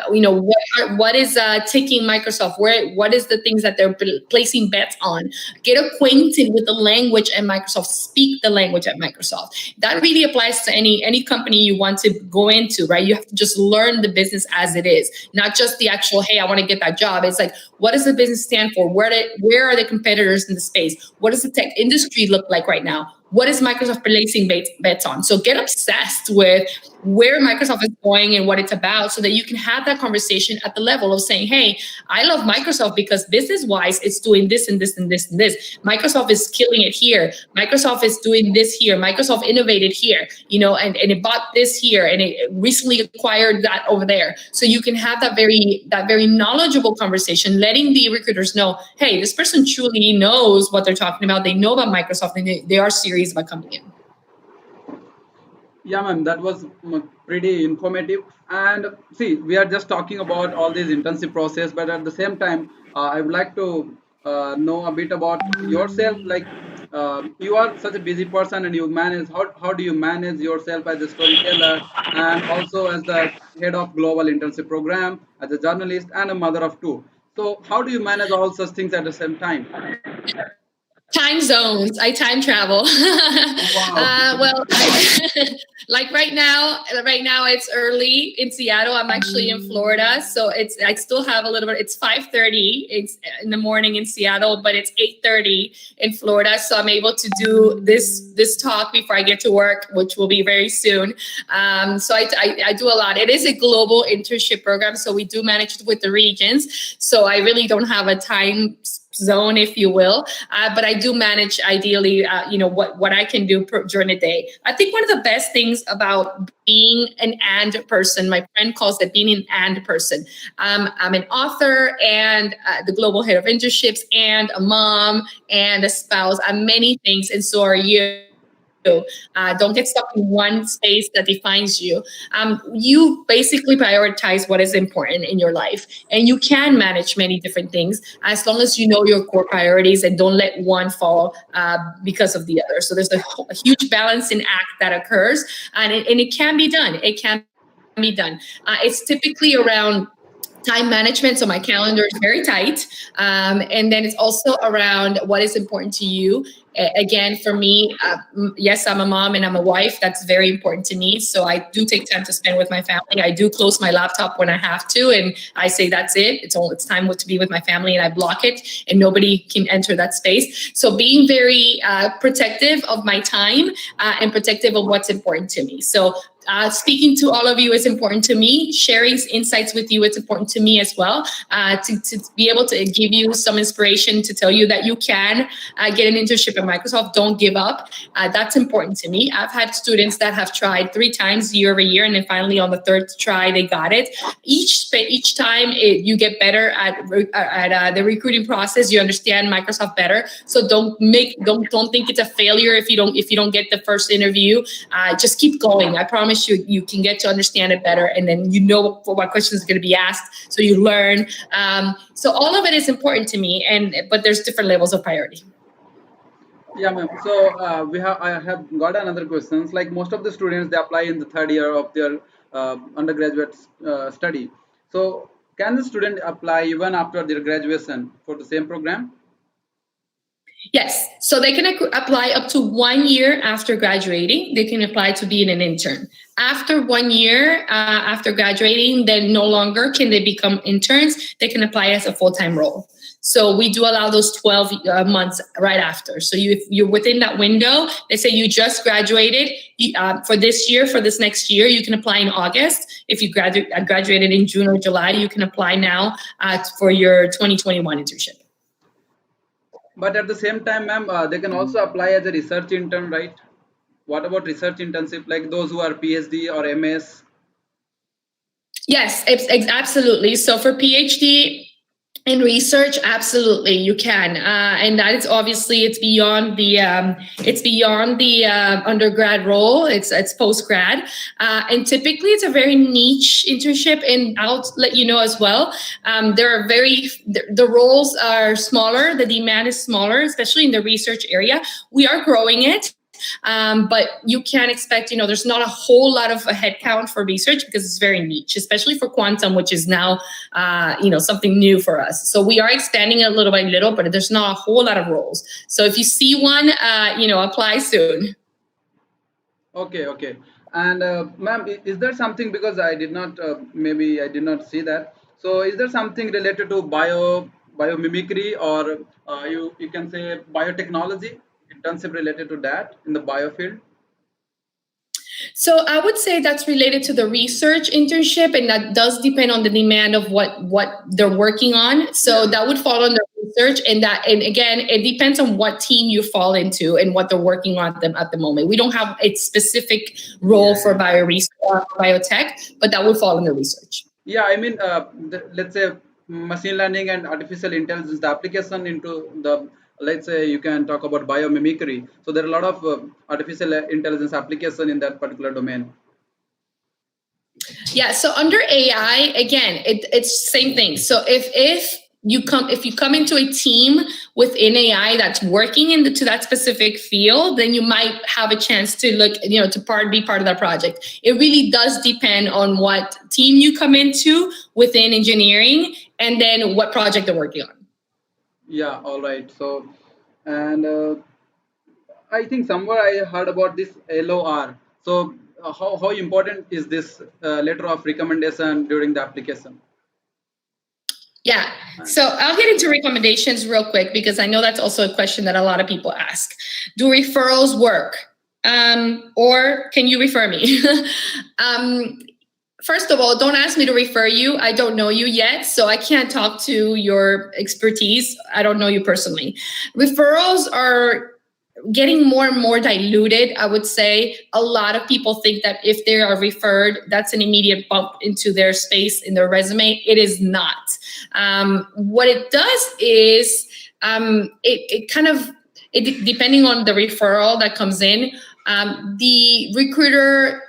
is taking Microsoft? What is the things that they're placing bets on? Get acquainted with the language at Microsoft. Speak the language at Microsoft. That really applies to any company you want to go into, right? You have to just learn the business as it is, not just the actual, hey, I want to get that job. It's like, what does the business stand for? Where are the competitors in the space? What does the tech industry look like right now? What is Microsoft placing bets on? So get obsessed with where Microsoft is going and what it's about so that you can have that conversation at the level of saying, hey, I love Microsoft because business-wise, it's doing this and this and this and this. Microsoft is killing it here. Microsoft is doing this here. Microsoft innovated here, and it bought this here and it recently acquired that over there. So you can have that very knowledgeable conversation, letting the recruiters know, hey, this person truly knows what they're talking about. They know about Microsoft and they are serious about coming in. Yeah, ma'am, that was pretty informative. And see, we are just talking about all these internship process, but at the same time, I would like to know a bit about yourself. Like, you are such a busy person, and you manage. How do you manage yourself as a storyteller, and also as the head of global internship program, as a journalist, and a mother of two? So, how do you manage all such things at the same time? Time zones. I time travel. Wow. Well, like right now it's early in Seattle. I'm actually in Florida, so I still have a little bit. It's 5:30. It's in the morning in Seattle, but it's 8:30 in Florida. So I'm able to do this talk before I get to work, which will be very soon. So I do a lot. It is a global internship program, so we do manage with the regions. So I really don't have a time zone, if you will, but I do manage ideally, what I can do during the day. I think one of the best things about being an and person, my friend calls it being an and person. I'm an author and the global head of internships and a mom and a spouse. I'm many things, and so are you. Don't get stuck in one space that defines you. You basically prioritize what is important in your life, and you can manage many different things as long as you know your core priorities and don't let one fall because of the other. So there's a huge balancing act that occurs, and it can be done. It can be done. It's typically around time management. So my calendar is very tight. And then it's also around what is important to you. Again, for me, yes, I'm a mom and I'm a wife. That's very important to me. So I do take time to spend with my family. I do close my laptop when I have to. And I say, that's it. It's time to be with my family, and I block it and nobody can enter that space. So being very protective of my time and protective of what's important to me. So speaking to all of you is important to me. Sharing insights with you, it's important to me as well. To be able to give you some inspiration, to tell you that you can get an internship at Microsoft. Don't give up. That's important to me. I've had students that have tried 3 times year over year, and then finally on the 3rd try, they got it. Each time you get better at the recruiting process. You understand Microsoft better. So don't think it's a failure if you don't get the first interview. Just keep going. I promise you can get to understand it better, and then you know what questions are going to be asked, so you learn. So all of it is important to me, but there's different levels of priority. Yeah, ma'am. So I have got another questions. Like most of the students, they apply in the 3rd year of their undergraduate study. So can the student apply even after their graduation for the same program? Yes. So they can apply up to 1 year after graduating. They can apply to be an intern. After 1 year after graduating, then no longer can they become interns. They can apply as a full-time role. So we do allow those 12 months right after. So if you're within that window, they say you just graduated for this year, for this next year, you can apply in August. If you graduated in June or July, you can apply now for your 2021 internship. But at the same time, ma'am, they can also apply as a research intern, right? What about research internship, like those who are PhD or MS? Yes, absolutely. So for PhD in research, absolutely, you can, and that is obviously it's beyond the undergrad role. It's post grad, and typically it's a very niche internship. And I'll let you know as well. The roles are smaller. The demand is smaller, especially in the research area. We are growing it. But you can't expect, there's not a whole lot of a headcount for research because it's very niche, especially for quantum, which is now, something new for us. So we are expanding it little by little, but there's not a whole lot of roles. So if you see one, apply soon. Okay. And ma'am, is there something, because I did not, maybe I did not see that. So is there something related to biomimicry, or you can say biotechnology, internship related to that in the bio field? So I would say that's related to the research internship, and that does depend on the demand of what they're working on. So that would fall under research, and again, it depends on what team you fall into and what they're working on at the moment. We don't have a specific role for biotech, but that would fall under research. Yeah, I mean, let's say machine learning and artificial intelligence, the application into the, let's say you can talk about biomimicry. So there are a lot of artificial intelligence application in that particular domain. Yeah. So under AI, again, it's same thing. So if you come into a team within AI that's working into that specific field, then you might have a chance to look, be part of that project. It really does depend on what team you come into within engineering, and then what project they're working on. Yeah, all right. So, and I think somewhere I heard about this LOR. So, how important is this letter of recommendation during the application? Yeah. So I'll get into recommendations real quick, because I know that's also a question that a lot of people ask. Do referrals work? Or can you refer me? First of all, don't ask me to refer you. I don't know you yet, so I can't talk to your expertise. I don't know you personally. Referrals are getting more and more diluted. I would say a lot of people think that if they are referred, that's an immediate bump into their space in their resume. It is not. What it does is it depending on the referral that comes in, The recruiter,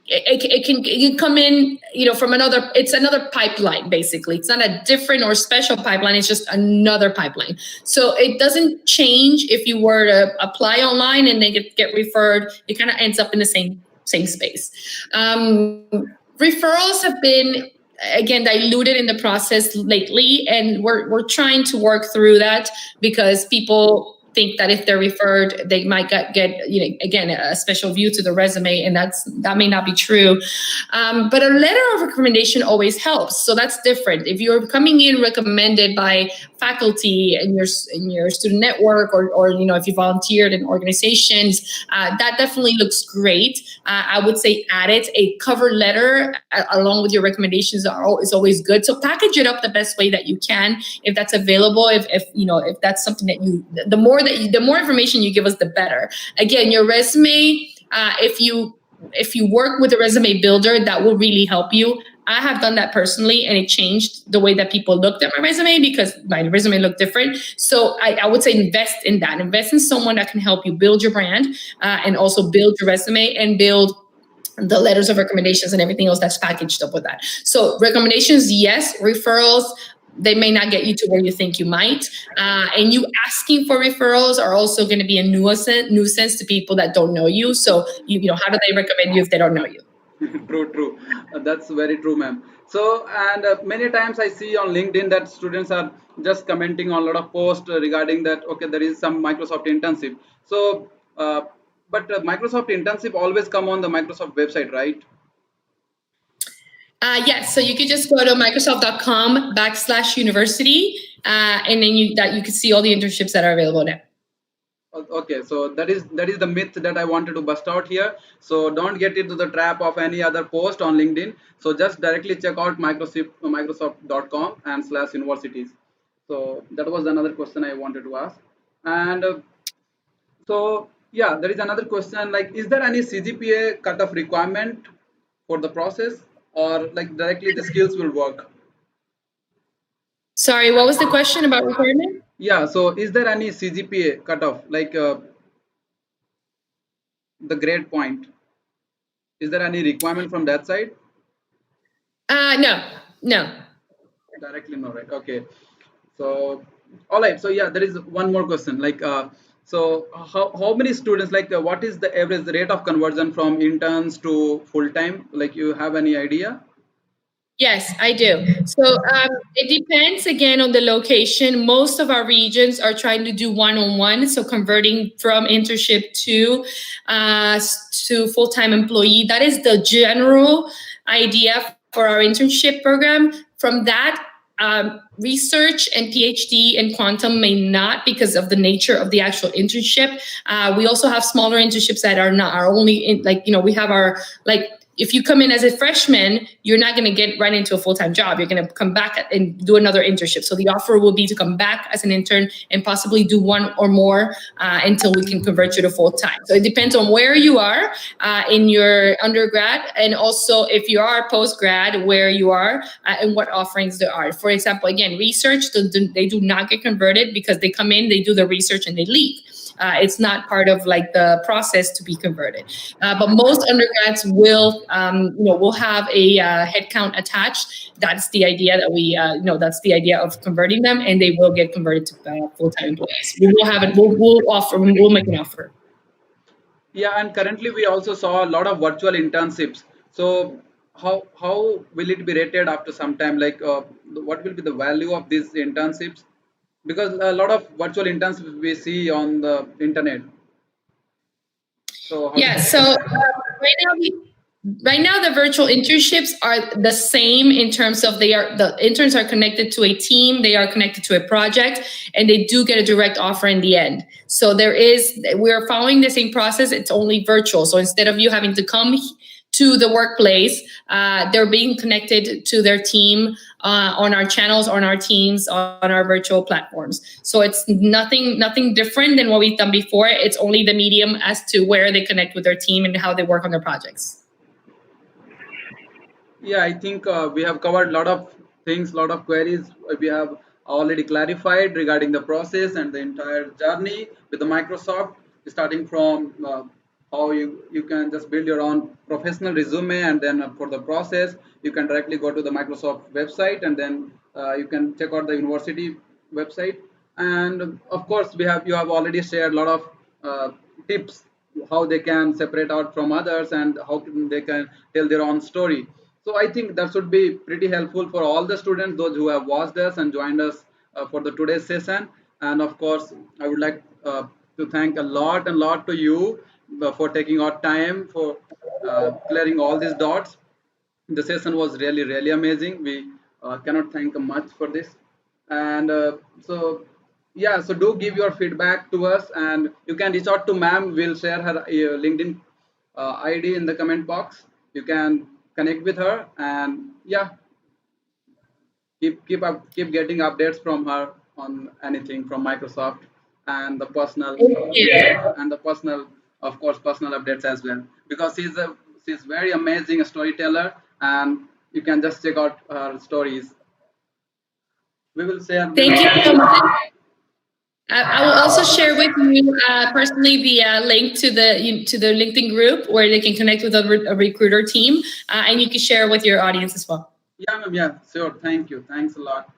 it can come in, from another, it's another pipeline. Basically, it's not a different or special pipeline, it's just another pipeline. So it doesn't change if you were to apply online and then get referred. It kind of ends up in the same space. Referrals have been, again, diluted in the process lately, and we're trying to work through that, because people think that if they're referred, they might get again, a special view to the resume, and that may not be true. But a letter of recommendation always helps. So that's different. If you're coming in recommended by faculty in your student network, or if you volunteered in organizations, that definitely looks great. I would say add it. A cover letter along with your recommendations is always good. So package it up the best way that you can, if that's available. If that's something that the more information you give us, the better. Again, your resume, if you work with a resume builder, that will really help you. I have done that personally, and it changed the way that people looked at my resume, because my resume looked different. So I would say invest in that. Invest in someone that can help you build your brand, and also build your resume and build the letters of recommendations and everything else that's packaged up with that. So recommendations, yes. Referrals, they may not get you to where you think you might. And you asking for referrals are also going to be a nuisance to people that don't know you. So, how do they recommend you if they don't know you? True. That's very true, ma'am. So, and many times I see on LinkedIn that students are just commenting on a lot of posts regarding that. Okay, there is some Microsoft internship. So, but Microsoft internship always come on the Microsoft website, right? Yes. So you could just go to microsoft.com/university, and then you can see all the internships that are available now. Okay, so that is the myth that I wanted to bust out here. So don't get into the trap of any other post on LinkedIn. So just directly check out Microsoft.com and /universities. So that was another question I wanted to ask. And so yeah, there is another question, like, is there any CGPA cutoff requirement for the process, or like directly the skills will work? Sorry, what was the question about requirement? Yeah, so is there any CGPA cutoff, like the grade point? Is there any requirement from that side? No. Directly, no, right? Okay. So, all right. So yeah, there is one more question. Like, so how many students? Like, what is the average rate of conversion from interns to full time? Like, you have any idea? Yes, I do. So it depends again on the location. Most of our regions are trying to do one-on-one, so converting from internship to full-time employee. That is the general idea for our internship program. From that, research and PhD and quantum may not, because of the nature of the actual internship. We also have smaller internships that are only in, we have our, like, if you come in as a freshman, you're not going to get right into a full-time job. You're going to come back and do another internship. So the offer will be to come back as an intern and possibly do one or more until we can convert you to full-time. So it depends on where you are in your undergrad, and also if you are post-grad, where you are and what offerings there are. For example, again, research, they do not get converted, because they come in, they do the research, and they leave. It's not part of like the process to be converted. But most undergrads will have a headcount attached. That's the idea that that's the idea of converting them, and they will get converted to full-time employees. We will have it. We'll make an offer. Yeah, and currently we also saw a lot of virtual internships. So how will it be rated after some time? Like, what will be the value of these internships? Because a lot of virtual internships we see on the internet. So how Yeah. should So right now, right now the virtual internships are the same in terms of the interns are connected to a team, they are connected to a project, and they do get a direct offer in the end. So we're following the same process. It's only virtual. So instead of you having to come to the workplace, they're being connected to their team on our channels, on our teams, on our virtual platforms. So it's nothing different than what we've done before. It's only the medium as to where they connect with their team and how they work on their projects. Yeah, I think we have covered a lot of things, lot of queries. We have already clarified regarding the process and the entire journey with the Microsoft, starting from how you can just build your own professional resume, and then for the process you can directly go to the Microsoft website, and then you can check out the university website. And of course we have you have already shared a lot of tips how they can separate out from others and how they can tell their own story. So I think that should be pretty helpful for all the students, those who have watched us and joined us for the today's session. And of course, I would like to thank a lot and lot to you for taking out time for clearing all these dots. The session was really really amazing. We cannot thank much for this. And so yeah, so do give your feedback to us, and you can reach out to ma'am. We'll share her LinkedIn ID in the comment box. You can connect with her, and yeah, keep getting updates from her on anything from Microsoft, and the personal Thank you. and the personal, of course, personal updates as well, because she's very amazing storyteller, and you can just check out her stories. We will Thank you so share. much. I will also share with you personally the link to the LinkedIn group where they can connect with a recruiter team, and you can share with your audience as well. Yeah, ma'am. Yeah, sure. Thank you. Thanks a lot.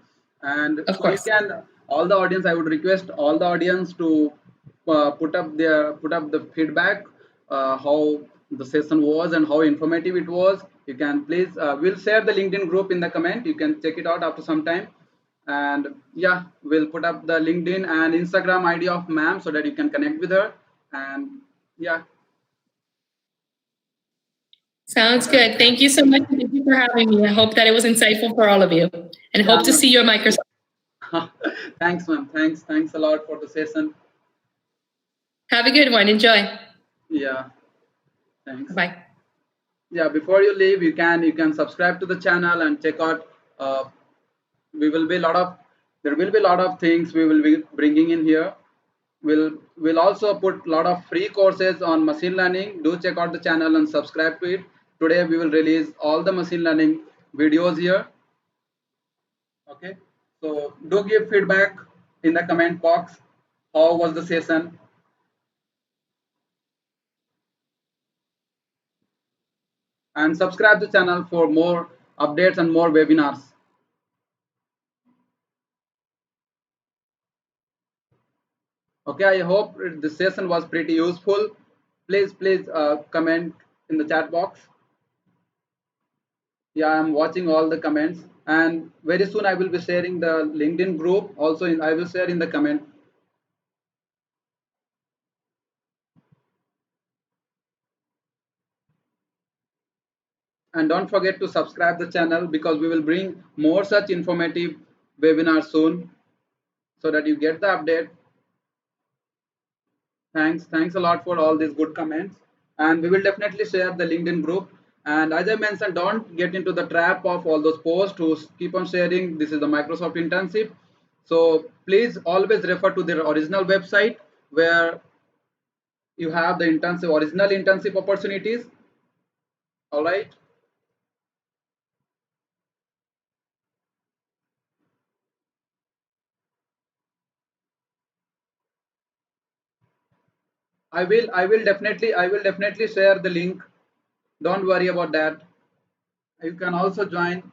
And Of so you course. can all the audience. I would request all the audience to put up the feedback, how the session was and how informative it was. You can please we'll share the LinkedIn group in the comment. You can check it out after some time. And yeah, we'll put up the LinkedIn and Instagram ID of ma'am so that you can connect with her. And yeah, Sounds good. Thank you so much. Thank you for having me. I hope that it was insightful for all of you, and yeah, hope to see you at Microsoft. ma'am. Thanks, ma'am. Thanks a lot for the session. Have a good one. Enjoy. Yeah, thanks. Bye. Yeah, before you leave, you can subscribe to the channel and check out. Uh, we will be a lot of there will be a lot of things we will be bringing in here. We'll also put a lot of free courses on machine learning. Do check out the channel and subscribe to it. Today we will release all the machine learning videos here. Okay, so do give feedback in the comment box. How was the session? And subscribe the channel for more updates and more webinars. Okay, I hope the session was pretty useful. Please comment in the chat box. Yeah, I'm watching all the comments, and very soon I will be sharing the LinkedIn group. Also, I will share in the comment. And don't forget to subscribe the channel, because we will bring more such informative webinars soon, so that you get the update. Thanks a lot for all these good comments, and we will definitely share the LinkedIn group. And as I mentioned, don't get into the trap of all those posts who keep on sharing this is the Microsoft internship. So please always refer to their original website, where you have the internship original internship opportunities. All right. I will definitely share the link. Don't worry about that. You can also join.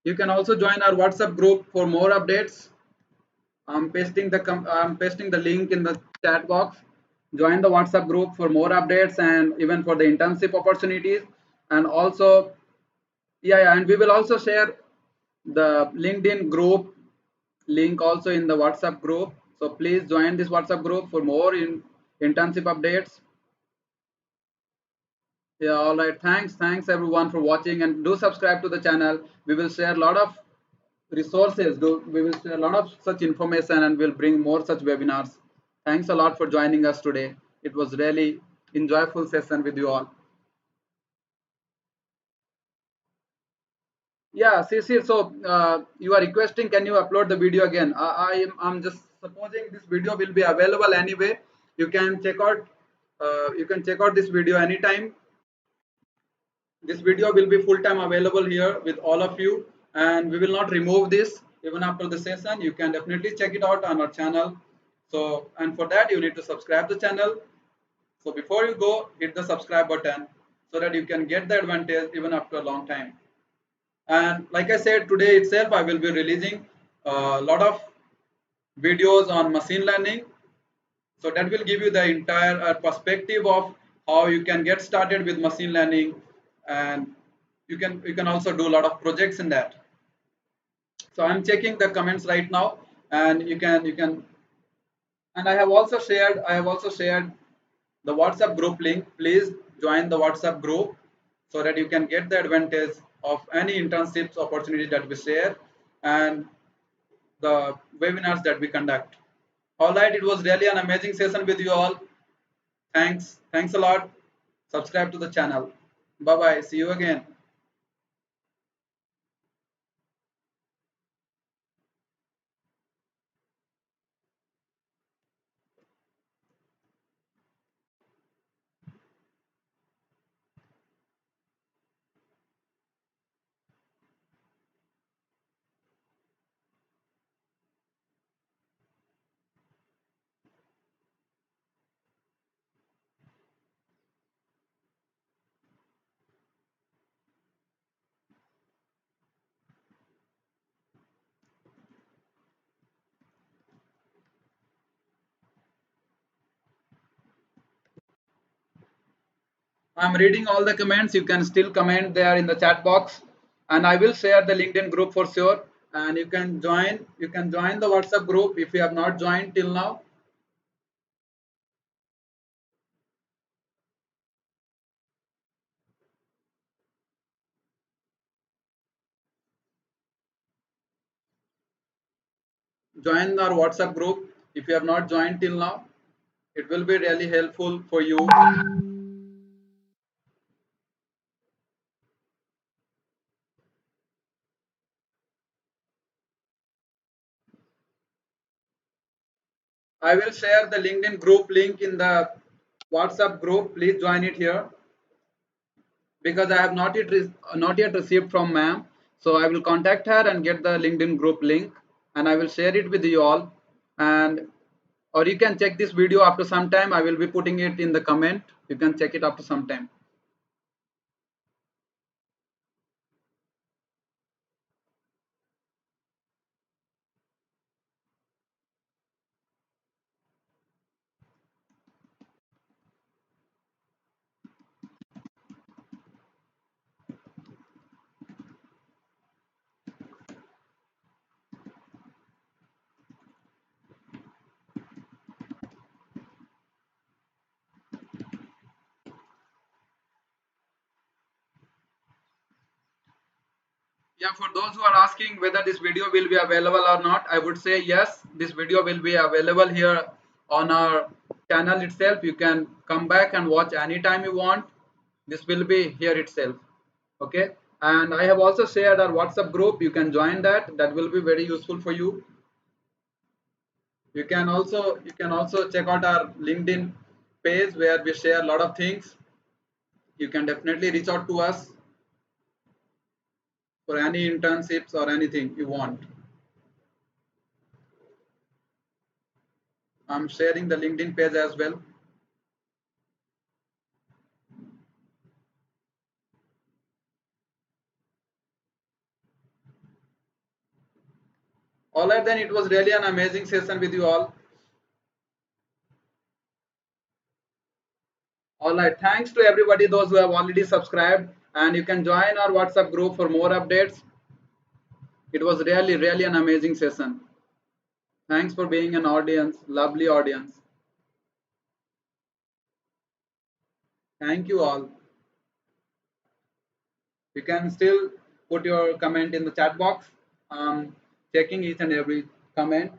You can also join our WhatsApp group for more updates. I'm pasting the link in the chat box. Join the WhatsApp group for more updates, and even for the internship opportunities. And also, yeah, and we will also share the LinkedIn group link also in the WhatsApp group. So please join this WhatsApp group for more in internship updates. Yeah, all right. Thanks everyone for watching, and do subscribe to the channel. We will share a lot of resources. We will share a lot of such information, and we'll bring more such webinars. Thanks a lot for joining us today. It was really enjoyable session with you all. Yeah, see. So you are requesting, can you upload the video again? I'm just supposing this video will be available anyway. You can check out. You can check out this video anytime. This video will be full time available here with all of you, and we will not remove this. even after the session. You can definitely check it out on our channel. So, and for that, you need to subscribe the channel. So before you go, hit the subscribe button so that you can get the advantage even after a long time. And like I said, today itself, I will be releasing a lot of videos on machine learning. So that will give you the entire perspective of how you can get started with machine learning, and you can also do a lot of projects in that. So I'm checking the comments right now, and you can and I have also shared the WhatsApp group link. Please join the WhatsApp group so that you can get the advantage of any internships opportunity that we share and the webinars that we conduct. All right, it was really an amazing session with you all. Thanks a lot. Subscribe to the channel. Bye bye. See you again. I'm reading all the comments. You can still comment there in the chat box, and I will share the LinkedIn group for sure. And you can join. You can join the WhatsApp group if you have not joined till now. Join our WhatsApp group if you have not joined till now. It will be really helpful for you. I will share the LinkedIn group link in the WhatsApp group. Please join it here because I have not yet received from ma'am. So I will contact her and get the LinkedIn group link, and I will share it with you all. And or you can check this video after some time. I will be putting it in the comment. You can check it after some time. Yeah, for those who are asking whether this video will be available or not, I would say yes, this video will be available here on our channel itself. You can come back and watch anytime you want. This will be here itself. Okay. And I have also shared our WhatsApp group. You can join that. That will be very useful for you. You can also check out our LinkedIn page where we share a lot of things. You can definitely reach out to us for any internships or anything you want. I'm sharing the LinkedIn page as well. All right, then it was really an amazing session with you all. All right, thanks to everybody, those who have already subscribed, and you can join our WhatsApp group for more updates. It was really an amazing session. Thanks for being an audience, lovely audience. Thank you all. You can still put your comment in the chat box. Checking each and every comment.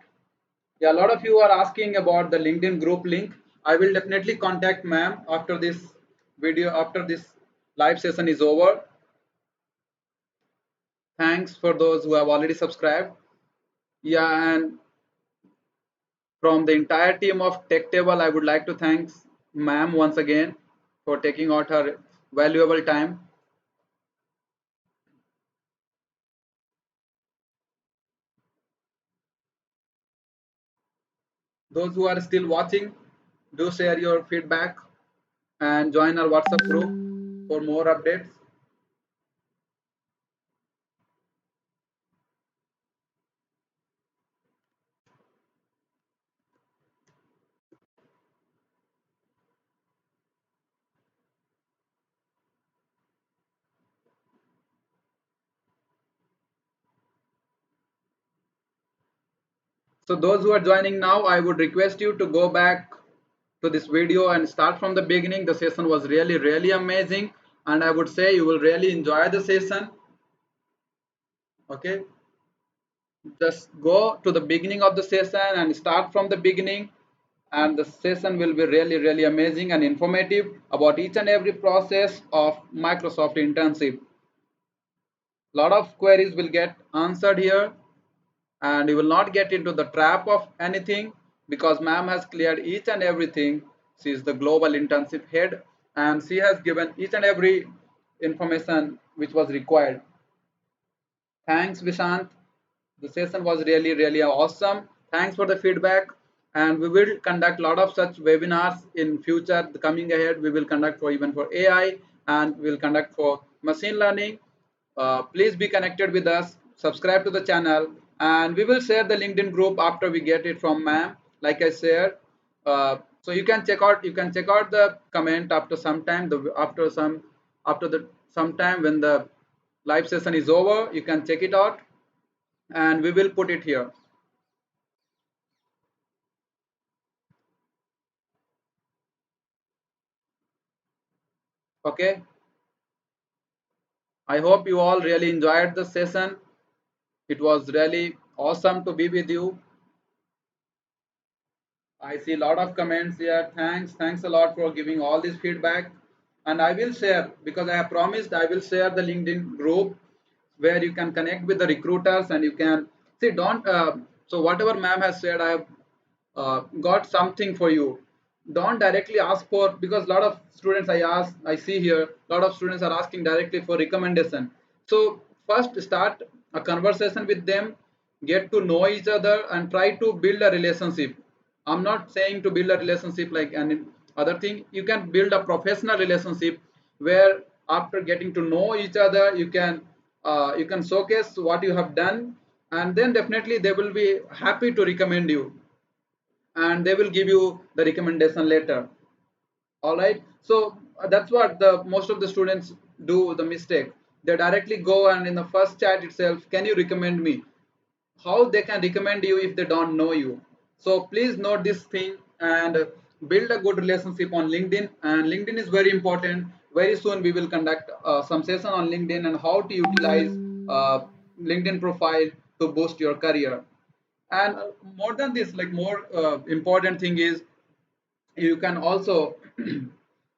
Yeah, a lot of you are asking about the LinkedIn group link. I will definitely contact ma'am after this video, after this live session is over. Thanks for those who have already subscribed. Yeah, and from the entire team of Tech Table, I would like to thank ma'am once again for taking out her valuable time. Those who are still watching, do share your feedback and join our WhatsApp group for more updates. So those who are joining now, I would request you to go back to this video and start from the beginning. The session was really amazing, and I would say you will really enjoy the session. Okay, just go to the beginning of the session and start from the beginning, and the session will be really amazing and informative about each and every process of Microsoft internship. Lot of queries will get answered here, and you will not get into the trap of anything because ma'am has cleared each and everything. She is the global internship head, and she has given each and every information which was required. Thanks, Vishant. The session was really awesome. Thanks for the feedback. And we will conduct a lot of such webinars in future. The coming ahead, we will conduct for even for AI, and we'll conduct for machine learning. Please be connected with us. Subscribe to the channel, and we will share the LinkedIn group after we get it from ma'am. Like I shared, so you can check out. You can check out the comment after some time. After the some time when the live session is over, you can check it out, and we will put it here. Okay, I hope you all really enjoyed the session. It was really awesome to be with you. I see a lot of comments here. Thanks a lot for giving all this feedback. And I will share, because I have promised, I will share the LinkedIn group where you can connect with the recruiters, and you can see. Don't so whatever ma'am has said, I have got something for you. Don't directly ask for, because a lot of students I see here, a lot of students are asking directly for recommendation. So first start a conversation with them, get to know each other, and try to build a relationship. I'm not saying to build a relationship like any other thing. You can build a professional relationship where after getting to know each other, you can showcase what you have done, and then definitely they will be happy to recommend you, and they will give you the recommendation later. All right, so that's what the most of the students do the mistake. They directly go and in the first chat itself, can you recommend me? How they can recommend you if they don't know you? So please note this thing, and build a good relationship on LinkedIn. And LinkedIn is very important. Very soon we will conduct some session on LinkedIn and how to utilize LinkedIn profile to boost your career. And more than this, like more important thing is, you can also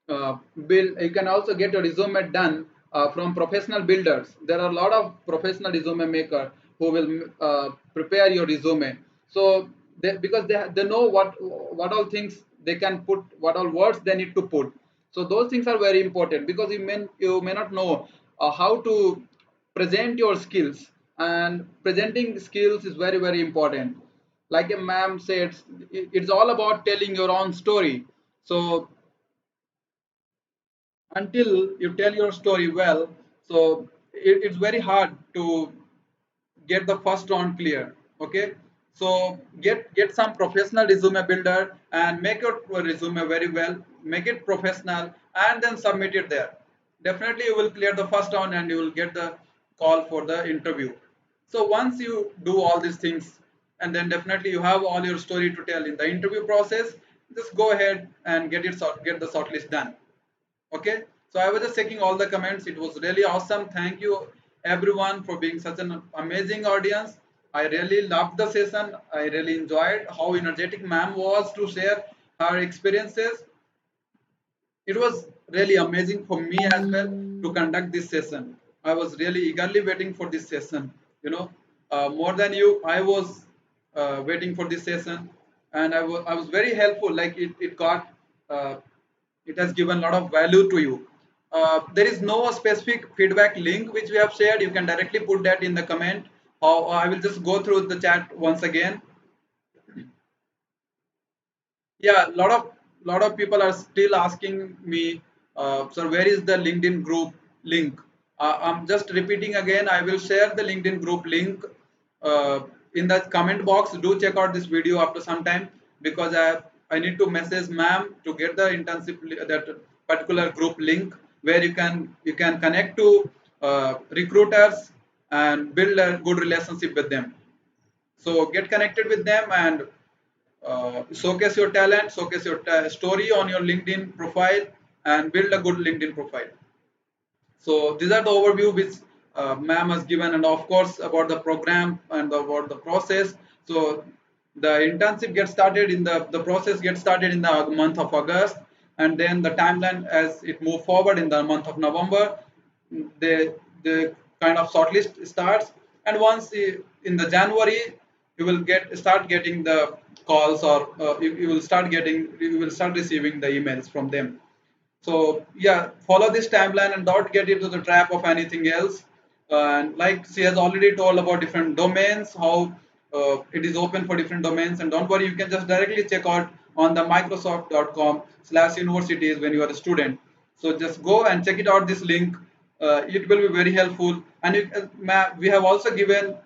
build, you can also get a resume done from professional builders. There are a lot of professional resume maker who will prepare your resume. So because they know what all things they can put, what all words they need to put. So those things are very important, because you may not know how to present your skills, and presenting skills is very important. Like a ma'am said, it's all about telling your own story. So until you tell your story well, so it's very hard to get the first round clear. Okay, so get some professional resume builder and make your resume very well, make it professional, and then submit it there. Definitely you will clear the first round, and you will get the call for the interview. So once you do all these things, and then definitely you have all your story to tell in the interview process, just go ahead and get the shortlist done. Okay, so I was just checking all the comments. It was really awesome. Thank you everyone for being such an amazing audience. I really loved the session. I really enjoyed how energetic ma'am was to share her experiences. It was really amazing for me as well to conduct this session. I was really eagerly waiting for this session. You know, more than you, I was waiting for this session, and I was very helpful. Like it got, uh, it has given a lot of value to you. There is no specific feedback link which we have shared. You can directly put that in the comment, or I will just go through the chat once again. Yeah, lot of people are still asking me, sir, where is the LinkedIn group link? I'm just repeating again, I will share the LinkedIn group link uh, in the comment box. Do check out this video after some time, because I need to message ma'am to get the that particular group link, where you can connect to recruiters and build a good relationship with them. So get connected with them and showcase your talent, showcase your story on your LinkedIn profile, and build a good LinkedIn profile. So these are the overview which ma'am has given, and of course about the program and about the process. So the internship gets started in the process gets started in the month of August, and then the timeline as it move forward in the month of November, the kind of shortlist starts, and once in the January you will start getting the calls, or you will start receiving the emails from them. So yeah, follow this timeline and don't get into the trap of anything else. And like she has already told about different domains, how it is open for different domains. And don't worry, you can just directly check out on the Microsoft.com/universities when you are a student. So just go and check it out. This link, it will be very helpful. And we have also given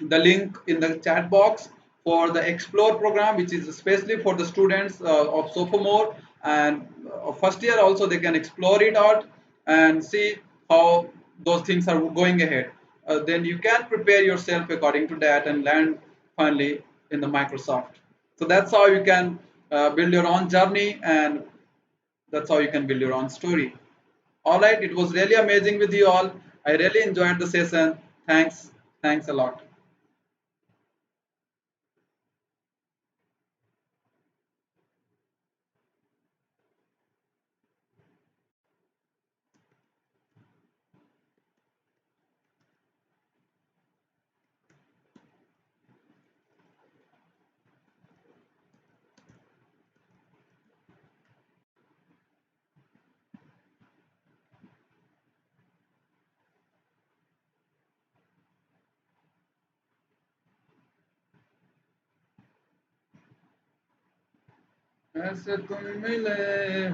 the link in the chat box for the Explore program, which is especially for the students of sophomore and first year. Also, they can explore it out and see how those things are going ahead. Then you can prepare yourself according to that and land finally in the Microsoft. So that's how you can build your own journey, and that's how you can build your own story. All right, it was really amazing with you all. I really enjoyed the session. Thanks a lot. ऐसे तुम मिले